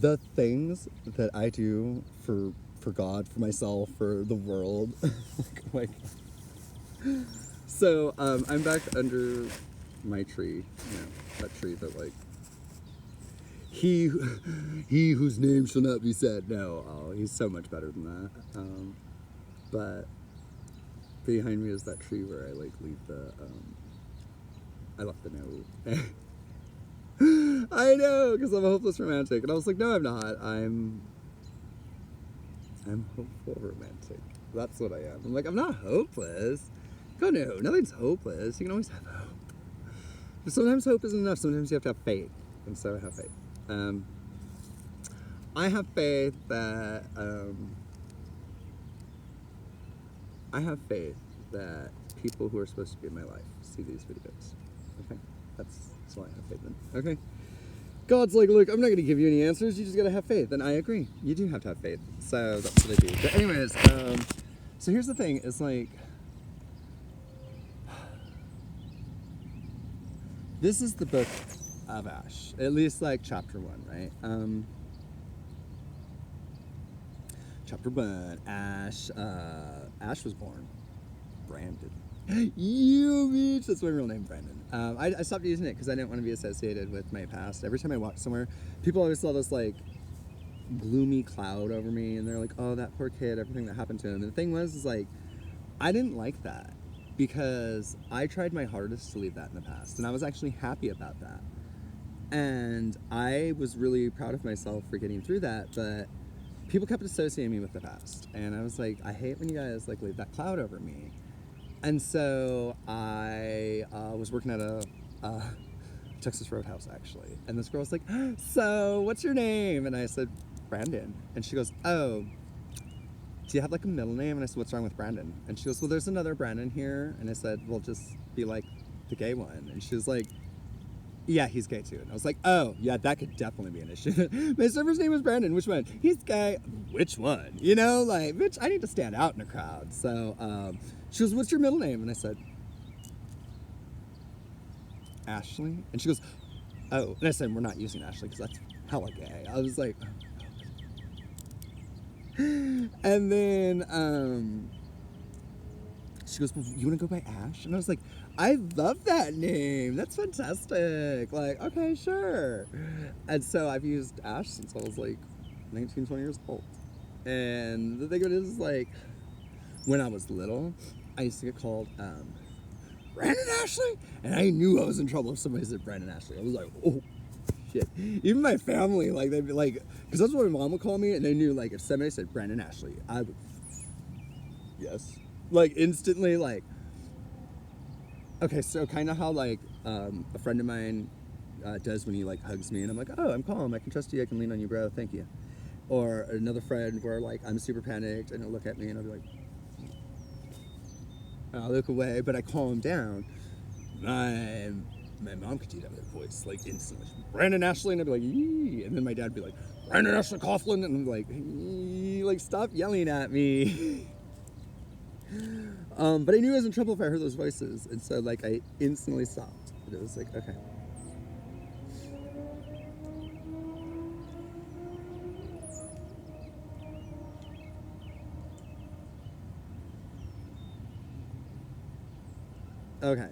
the things that I do for God, for myself, for the world. like, so I'm back under my tree, that tree that like he he whose name shall not be said. No, oh, he's so much better than that. But behind me is that tree where I like leave the I left the note. I know, because I'm a hopeless romantic, and I was like, no, I'm not. I'm hopeful romantic. That's what I am. I'm like, I'm not hopeless. God, no, nothing's hopeless. You can always have hope. But sometimes hope isn't enough. Sometimes you have to have faith. And so I have faith. I have faith that people who are supposed to be in my life see these videos. Okay, that's why I have faith in. Okay. God's like, look, I'm not going to give you any answers. You just got to have faith. And I agree. You do have to have faith. So that's what I do. But anyways, so here's the thing. It's like, this is the book of Ash. At least like chapter 1, right? Chapter 1, Ash. Ash was born. Brandon. You bitch. That's my real name, Brandon. I stopped using it because I didn't want to be associated with my past. Every time I walk somewhere, people always saw this like gloomy cloud over me, and they're like, "Oh, that poor kid, everything that happened to him." And the thing was, is like, I didn't like that because I tried my hardest to leave that in the past, and I was actually happy about that. And I was really proud of myself for getting through that, but people kept associating me with the past, and I was like, I hate when you guys like leave that cloud over me. And so I was working at a Texas Roadhouse, actually. And this girl's like, so what's your name? And I said, Brandon. And she goes, oh, do you have like a middle name? And I said, what's wrong with Brandon? And she goes, well, there's another Brandon here. And I said, well, just be like the gay one. And she was like, yeah, he's gay too. And I was like, oh, yeah, that could definitely be an issue. My server's name was Brandon. Which one? He's gay. Which one? You know, like, bitch, I need to stand out in a crowd. So she goes, what's your middle name? And I said, Ashley. And she goes, oh. And I said, we're not using Ashley because that's hella gay. I was like, and then she goes, well, you want to go by Ash? And I was like, I love that name. That's fantastic. Like, okay, sure. And so I've used Ash since I was like 19, 20 years old. And the thing of it is, like, when I was little, I used to get called Brandon Ashley. And I knew I was in trouble if somebody said Brandon Ashley. I was like, oh, shit. Even my family, like, they'd be like, because that's what my mom would call me. And they knew, like, if somebody said Brandon Ashley, I would, yes. Like, instantly, like, okay, so kind of how, like, a friend of mine does when he, like, hugs me, and I'm like, oh, I'm calm, I can trust you, I can lean on you, bro, thank you. Or another friend where, like, I'm super panicked, and he'll look at me, and I'll be like, and I'll look away, but I calm him down. My mom could do that with her voice, like, instantly. Brandon Ashley, and I'd be like, yee, and then my dad would be like, Brandon Ashley Coughlin, and I'm like, yee, like, stop yelling at me. But I knew I was in trouble if I heard those voices, and so like I instantly stopped. It was like, okay. Okay.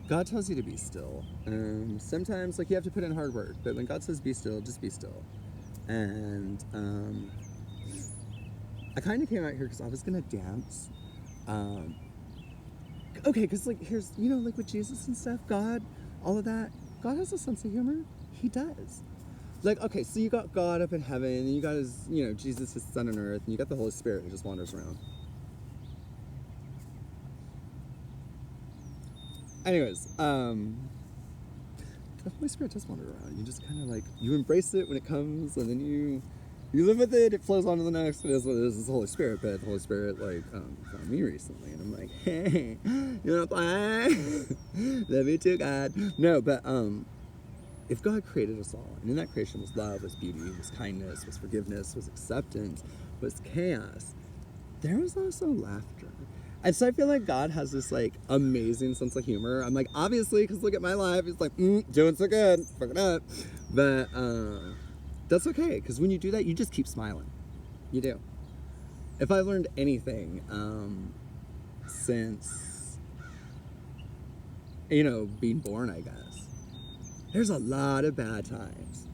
God tells you to be still. Sometimes like you have to put in hard work, but when God says be still, just be still. And I kind of came out here because I was gonna dance. Okay, because like here's, you know, like with Jesus and stuff, God, all of that, God has a sense of humor. He does. Like, okay, so you got God up in heaven, and you got his, you know, Jesus, his son on earth, and you got the Holy Spirit who just wanders around. Anyways, the Holy Spirit does wander around. You just kind of like, you embrace it when it comes, and then you live with it. It flows on to the next. It is what it is. It's the Holy Spirit, but the Holy Spirit like found me recently, and I'm like, hey, you know what? Love you too, God. No, but if God created us all, and in that creation was love, was beauty, was kindness, was forgiveness, was acceptance, was chaos, there was also laughter. And so I feel like God has this like amazing sense of humor. I'm like, obviously, because look at my life. It's like, doing so good, fucking up. But that's okay, because when you do that, you just keep smiling. You do. If I've learned anything since, being born, I guess, there's a lot of bad times.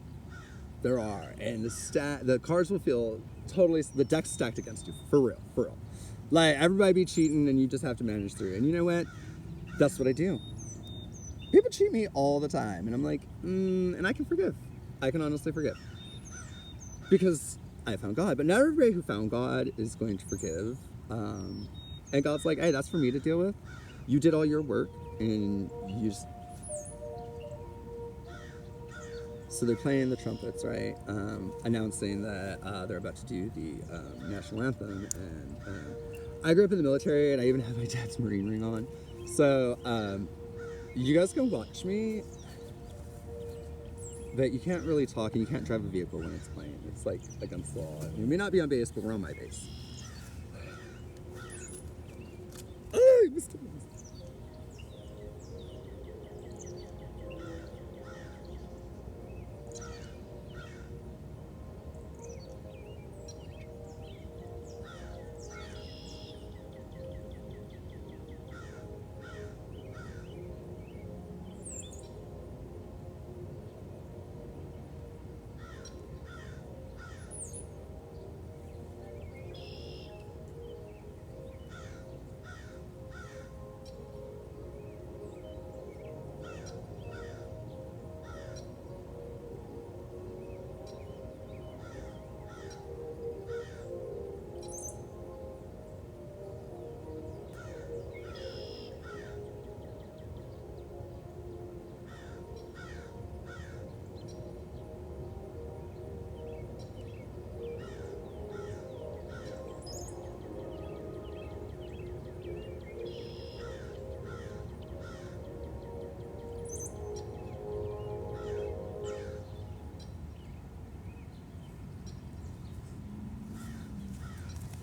There are. And the cards will feel totally, the deck's stacked against you. For real, for real. Like, everybody be cheating and you just have to manage through. And you know what? That's what I do. People cheat me all the time. And I'm like, and I can forgive. I can honestly forgive. Because I found God. But not everybody who found God is going to forgive. And God's like, hey, that's for me to deal with. You did all your work. And you just... So they're playing the trumpets, right? Announcing that they're about to do the national anthem. And I grew up in the military, and I even have my dad's Marine ring on. So you guys can watch me, but you can't really talk, and you can't drive a vehicle when it's playing. It's like against the law. We may not be on base, but we're on my base. Oh, I missed it.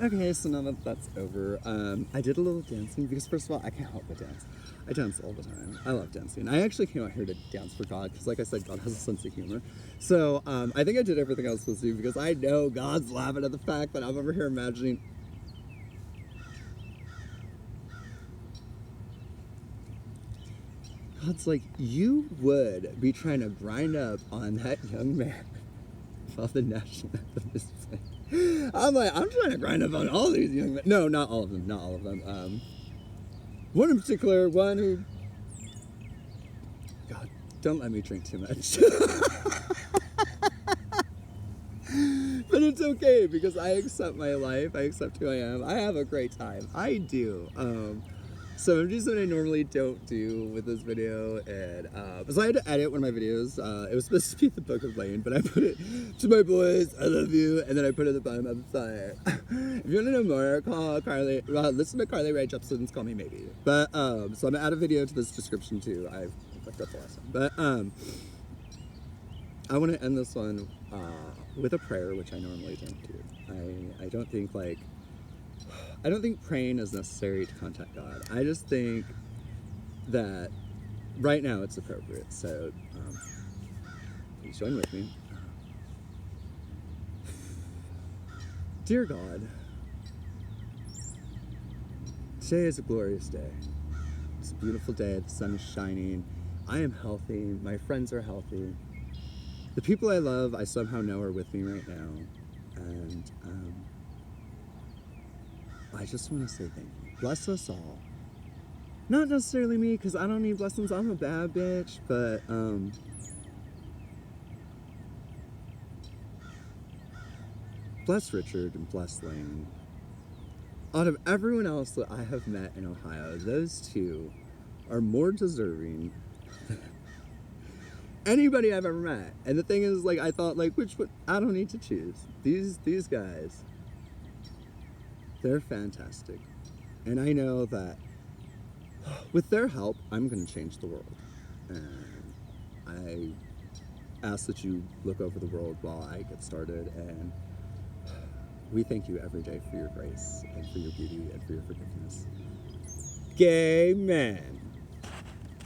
Okay, so now that that's over, I did a little dancing because, first of all, I can't help but dance. I dance all the time. I love dancing. I actually came out here to dance for God because, like I said, God has a sense of humor. So I think I did everything I was supposed to do because I know God's laughing at the fact that I'm over here imagining. God's like, you would be trying to grind up on that young man while the national anthem is playing. I'm like, I'm trying to grind up on all these young men. No, not all of them. Not all of them. One in particular, one who... God, don't let me drink too much. But it's okay because I accept my life. I accept who I am. I have a great time. I do. So I'm just what I normally don't do with this video, and so I had to edit one of my videos. It was supposed to be the Book of Lane, but I put it to my boys, I love you, and then I put it at the bottom of the side. If you want to know more, call Carly. Listen to Carly Rae Jepsen's "Call Me Maybe." But so I'm gonna add a video to this description too. I fucked up the last one, but I want to end this one with a prayer, which I normally don't do. I don't think praying is necessary to contact God. I just think that right now it's appropriate. So please join with me. Dear God, today is a glorious day. It's a beautiful day. The sun is shining. I am healthy. My friends are healthy. The people I love, I somehow know are with me right now. And I just want to say thank you. Bless us all. Not necessarily me, because I don't need blessings. I'm a bad bitch, but bless Richard and bless Lane. Out of everyone else that I have met in Ohio, those two are more deserving than anybody I've ever met. And the thing is, like, I thought, like, I don't need to choose. These guys, they're fantastic. And I know that with their help, I'm going to change the world. And I ask that you look over the world while I get started. And we thank you every day for your grace and for your beauty and for your forgiveness. gay men.